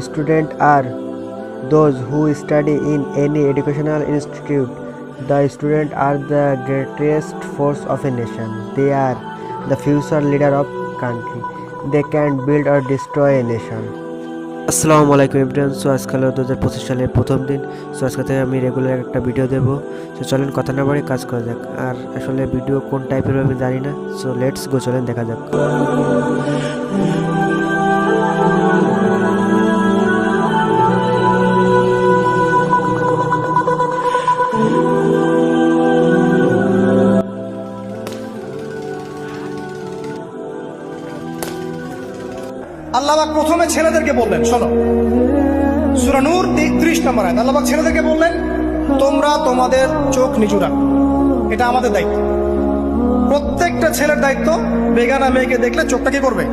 Students are those who study in any educational institute. The students are the greatest force of a nation. They are the future leader of country. They can build or destroy a nation. আসসালামু আলাইকুম everyone. So আজকাল 2025 সালের প্রথম দিন। So আজকে থেকে আমি regular একটা ভিডিও দেব। সো চলেন কথা না বাড়িয়ে কাজ করা যাক। আর আসলে ভিডিও কোন টাইপের হবে আমি জানি না। সো লেটস গো, চলেন দেখা যাক। আল্লাহ পাক প্রথমে ছেলেদেরকে বললেন, শোনো, সূরা নূর 30 নম্বর আয়াত। আল্লাহ পাক ছেলেদেরকে বললেন, তোমরা তোমাদের চোখ নিচু রাখো, এটা আমাদের দায়িত্ব। প্রত্যেকটা ছেলের দায়িত্ব বেগানা মেয়েকে দেখলে চোখটা কি করবে?